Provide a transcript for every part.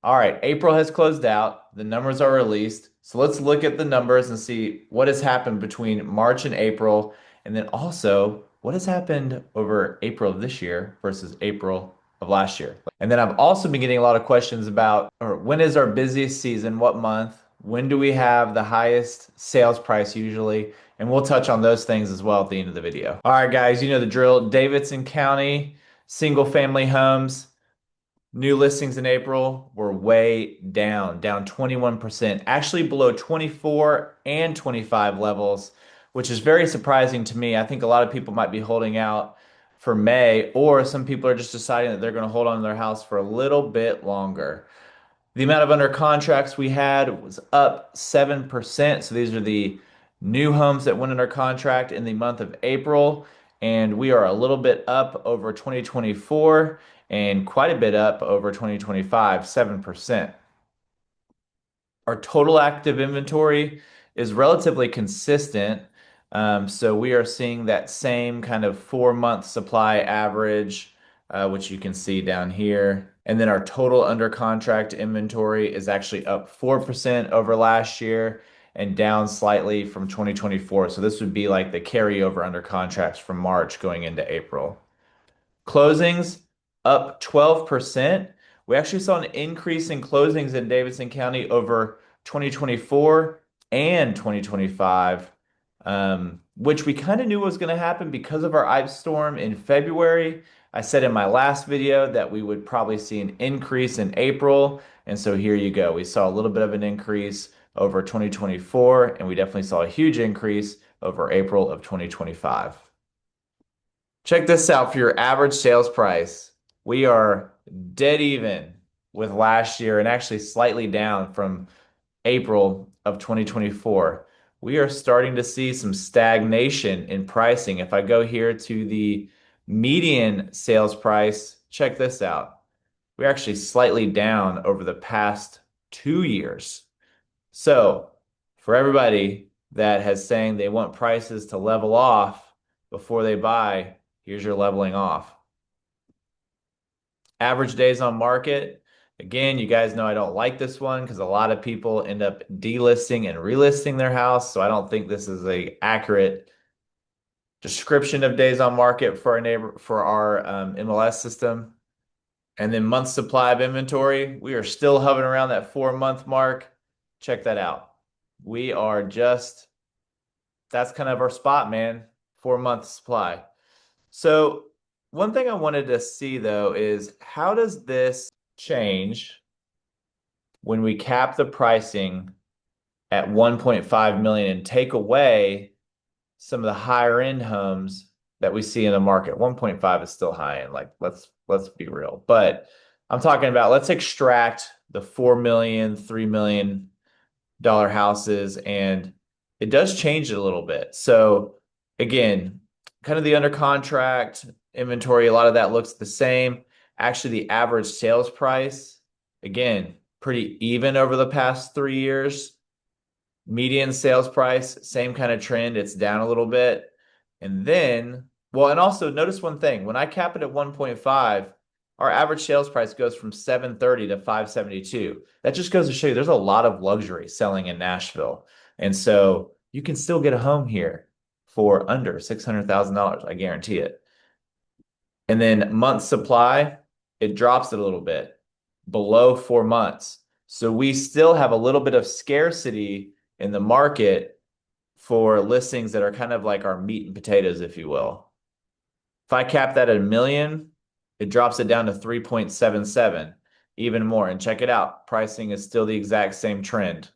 All right, April has closed out. The numbers are released. So let's look at the numbers and see what has happened between March and April, and then also what has happened over April of this year versus April of last year. And then I've also been getting a lot of questions about, or when is our busiest season? What month? When do we have the highest sales price usually? And we'll touch on those things as well at the end of the video. All right, guys, you know the drill. Davidson County, single family homes. New listings in April were way down 21%, actually below 24 and 25 levels, which is very surprising to me. I think a lot of people might be holding out for May, or some people are just deciding that they're going to hold on to their house for a little bit longer. The amount of under contracts we had was up 7%. So these are the new homes that went under contract in the month of April. And we are a little bit up over 2024 and quite a bit up over 2025, 7%. Our total active inventory is relatively consistent. So we are seeing that same kind of 4 month supply average, which you can see down here. And then our total under contract inventory is actually up 4% over last year and down slightly from 2024. So this would be like the carryover under contracts from March going into April. Closings up 12%. We actually saw an increase in closings in Davidson County over 2024 and 2025, which we kind of knew was going to happen because of our ice storm in February. I said in my last video that we would probably see an increase in April. And so here you go. We saw a little bit of an increase over 2024, and we definitely saw a huge increase over April of 2025. Check this out for your average sales price. We are dead even with last year and actually slightly down from April of 2024. We are starting to see some stagnation in pricing. If I go here to the median sales price, check this out. We're actually slightly down over the past 2 years. So, for everybody that has saying they want prices to level off before they buy, here's your leveling off. Average days on market. Again, you guys know I don't like this one because a lot of people end up delisting and relisting their house. So I don't think this is a accurate description of days on market for our MLS system. And then month supply of inventory. We are still hovering around that 4 month mark. Check that out. We are just, that's kind of our spot, man. 4 month supply. So one thing I wanted to see though is how does this change when we cap the pricing at 1.5 million and take away some of the higher end homes that we see in the market? 1.5 is still high end, like let's be real. But I'm talking about let's extract the 4 million, $3 million houses, and it does change it a little bit. So again, kind of the under contract inventory, a lot of that looks the same. Actually, the average sales price, again, pretty even over the past 3 years. Median sales price, same kind of trend. It's down a little bit. And then, well, and also notice one thing. When I cap it at 1.5, our average sales price goes from 730 to 572. That just goes to show you there's a lot of luxury selling in Nashville. And so you can still get a home here for under $600,000. I guarantee it. And then month supply, it drops it a little bit below 4 months. So we still have a little bit of scarcity in the market for listings that are kind of like our meat and potatoes, if you will. If I cap that at 1 million, it drops it down to 3.77, even more. And check it out, pricing is still the exact same trend.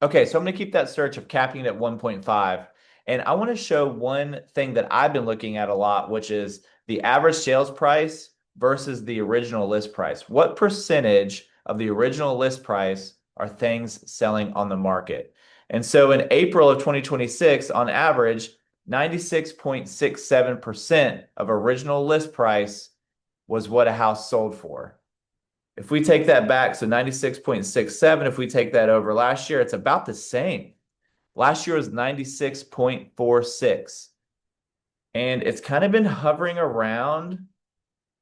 Okay, so I'm going to keep that search of capping it at 1.5. And I want to show one thing that I've been looking at a lot, which is the average sales price versus the original list price. What percentage of the original list price are things selling on the market? And so in April of 2026, on average, 96.67% of original list price was what a house sold for. If we take that back, so 96.67, if we take that over last year, it's about the same. Last year was 96.46. And it's kind of been hovering around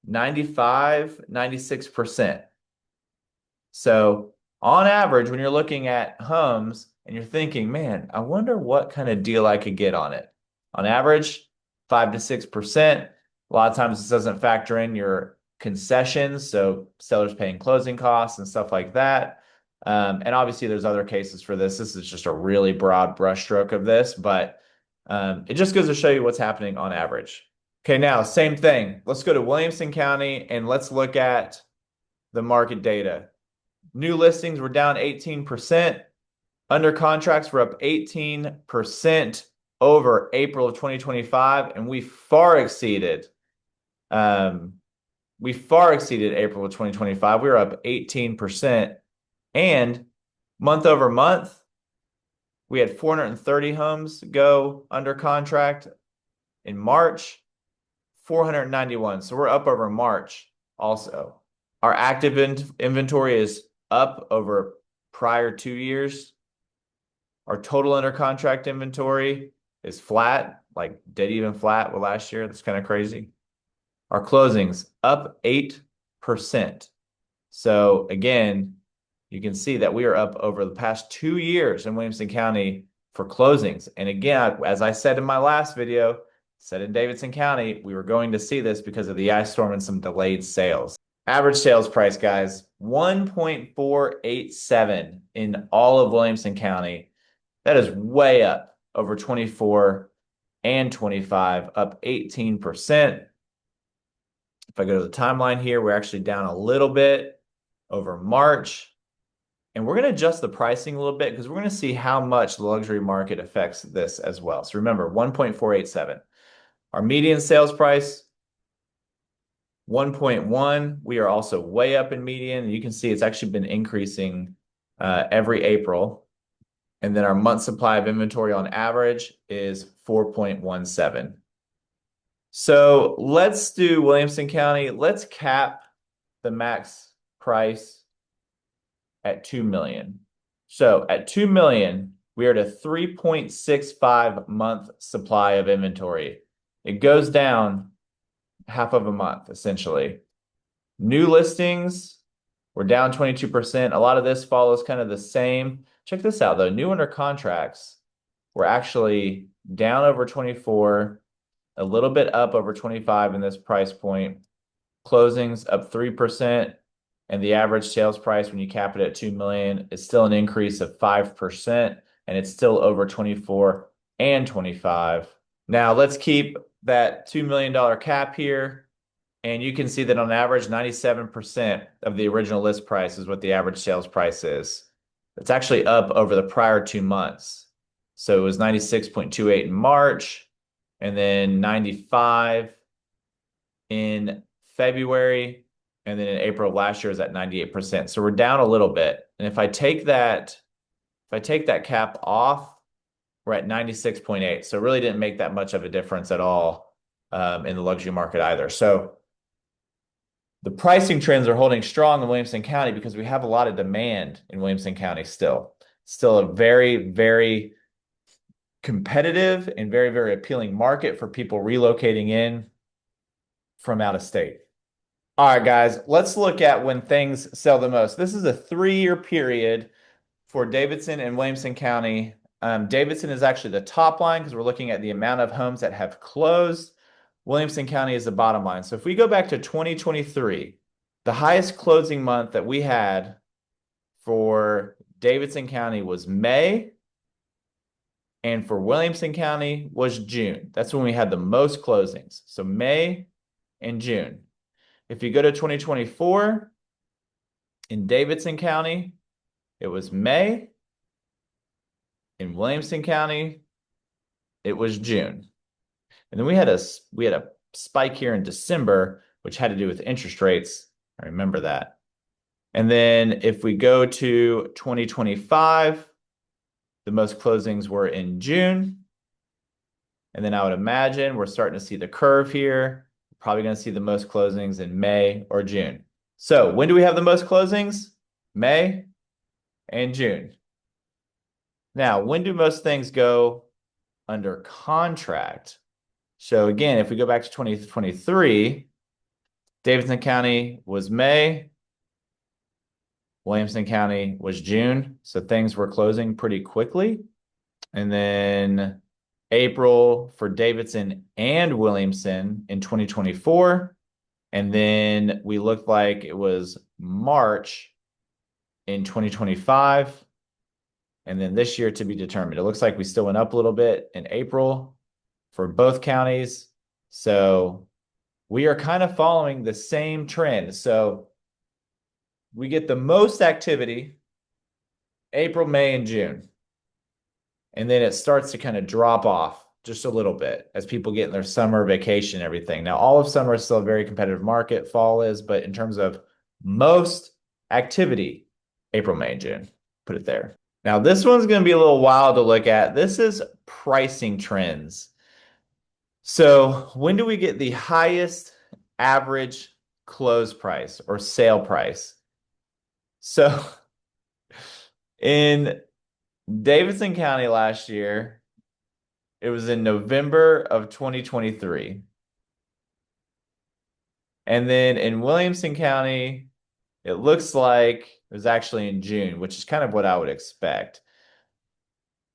95, 96%. So on average, when you're looking at homes and you're thinking, man, I wonder what kind of deal I could get on it. On average, 5 to 6%. A lot of times this doesn't factor in your concessions, so sellers paying closing costs and stuff like that. And obviously, there's other cases for this. This is just a really broad brushstroke of this, but it just goes to show you what's happening on average. Okay, now same thing. Let's go to Williamson County and let's look at the market data. New listings were down 18%. Under contracts were up 18% over April of 2025, and um, we far exceeded April of 2025. We were up 18%. And month over month, we had 430 homes go under contract. In March, 491. So we're up over March also. Our active inventory is up over prior 2 years. Our total under contract inventory is flat, like dead even flat with last year. That's kind of crazy. Our closings up 8%. So again, you can see that we are up over the past 2 years in Williamson County for closings. And again, as I said in my last video, said in Davidson County, we were going to see this because of the ice storm and some delayed sales. Average sales price, guys, 1.487 in all of Williamson County. That is way up over 24 and 25, up 18%. If I go to the timeline here, we're actually down a little bit over March. And we're going to adjust the pricing a little bit because we're going to see how much the luxury market affects this as well. So remember, 1.487. Our median sales price, 1.1. We are also way up in median. You can see it's actually been increasing every April. And then our month supply of inventory on average is 4.17. So let's do Williamson County. Let's cap the max price at 2 million. So at 2 million, we are at a 3.65 month supply of inventory. It goes down half of a month, essentially. New listings, we're down 22%. A lot of this follows kind of the same. Check this out, though. New under contracts, we're actually down over 24, a little bit up over 25 in this price point. Closings up 3%. And the average sales price when you cap it at 2 million is still an increase of 5%, and it's still over 24 and 25. Now let's keep that $2 million cap here. And you can see that on average, 97% of the original list price is what the average sales price is. It's actually up over the prior 2 months. So it was 96.28 in March, and then 95 in February. And then in April of last year is at 98%. So we're down a little bit. And if I take that cap off, we're at 96.8. So it really didn't make that much of a difference at all in the luxury market either. So the pricing trends are holding strong in Williamson County because we have a lot of demand in Williamson County still. Still a very, very competitive and very, very appealing market for people relocating in from out of state. All right, guys, let's look at when things sell the most. This is a 3-year period for Davidson and Williamson County. Davidson is actually the top line because we're looking at the amount of homes that have closed. Williamson County is the bottom line. So if we go back to 2023, the highest closing month that we had for Davidson County was May, and for Williamson County was June. That's when we had the most closings. So May and June. If you go to 2024, in Davidson County, it was May. In Williamson County, it was June. And then we had a spike here in December, which had to do with interest rates. I remember that. And then if we go to 2025, the most closings were in June. And then I would imagine we're starting to see the curve here. Probably going to see the most closings in May or June. So when do we have the most closings? May and June. Now, when do most things go under contract? So again, if we go back to 2023, Davidson County was May. Williamson County was June, so things were closing pretty quickly. And then April for Davidson and Williamson in 2024. And then we looked like it was March in 2025. And then this year to be determined. It looks like we still went up a little bit in April for both counties. So we are kind of following the same trend. So we get the most activity April, May, and June. And then it starts to kind of drop off just a little bit as people get in their summer vacation and everything. Now, all of summer is still a very competitive market, fall is, but in terms of most activity, April, May, and June, put it there. Now, this one's going to be a little wild to look at. This is pricing trends. So, when do we get the highest average close price or sale price? So, in Davidson County last year, it was in November of 2023. And then in Williamson County, it looks like it was actually in June, which is kind of what I would expect.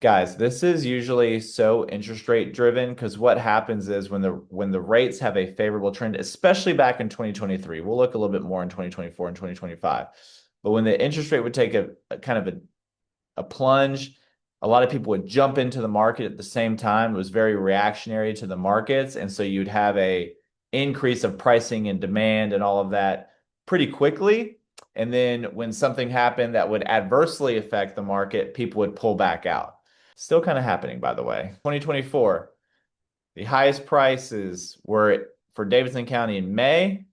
Guys, this is usually so interest rate driven because what happens is when the rates have a favorable trend, especially back in 2023, we'll look a little bit more in 2024 and 2025. But when the interest rate would take a kind of a plunge, a lot of people would jump into the market at the same time. It was very reactionary to the markets, and so you'd have a increase of pricing and demand and all of that pretty quickly. And then when something happened that would adversely affect the market, people would pull back out. Still kind of happening, by the way. 2024, the highest prices were for Davidson County in May,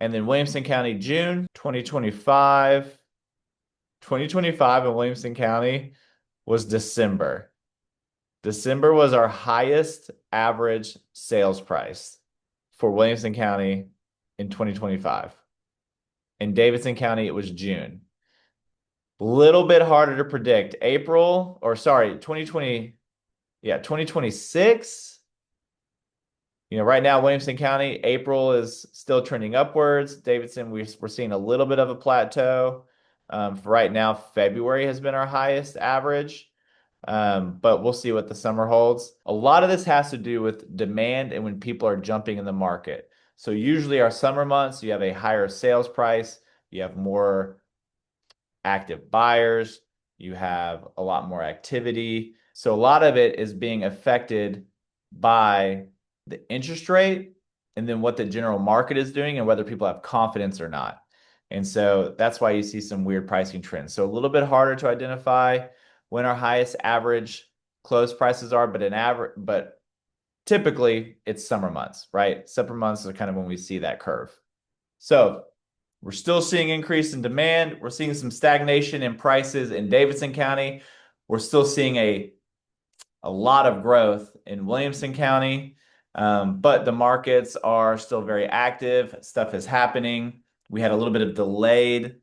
and then Williamson County June. 2025 in Williamson County was December. December was our highest average sales price for Williamson County in 2025. In Davidson County, it was June. Little bit harder to predict. 2020, 2026. Right now, Williamson County, April is still trending upwards. Davidson, we're seeing a little bit of a plateau. For right now, February has been our highest average, but we'll see what the summer holds. A lot of this has to do with demand and when people are jumping in the market. So usually our summer months, you have a higher sales price, you have more active buyers, you have a lot more activity. So a lot of it is being affected by the interest rate and then what the general market is doing and whether people have confidence or not. And so that's why you see some weird pricing trends. So a little bit harder to identify when our highest average close prices are, but typically it's summer months, right? Summer months are kind of when we see that curve. So we're still seeing increase in demand. We're seeing some stagnation in prices in Davidson County. We're still seeing a lot of growth in Williamson County, but the markets are still very active. Stuff is happening. We had a little bit of delayed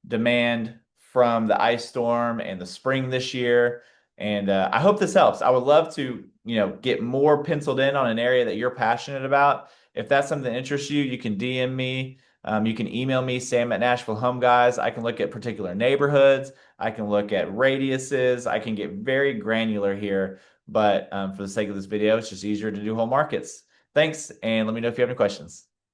demand from the ice storm and the spring this year. And I hope this helps. I would love to, get more penciled in on an area that you're passionate about. If that's something that interests you, you can DM me. You can email me, Sam at Nashville Home Guys. I can look at particular neighborhoods. I can look at radiuses. I can get very granular here. But for the sake of this video, it's just easier to do whole markets. Thanks, and let me know if you have any questions.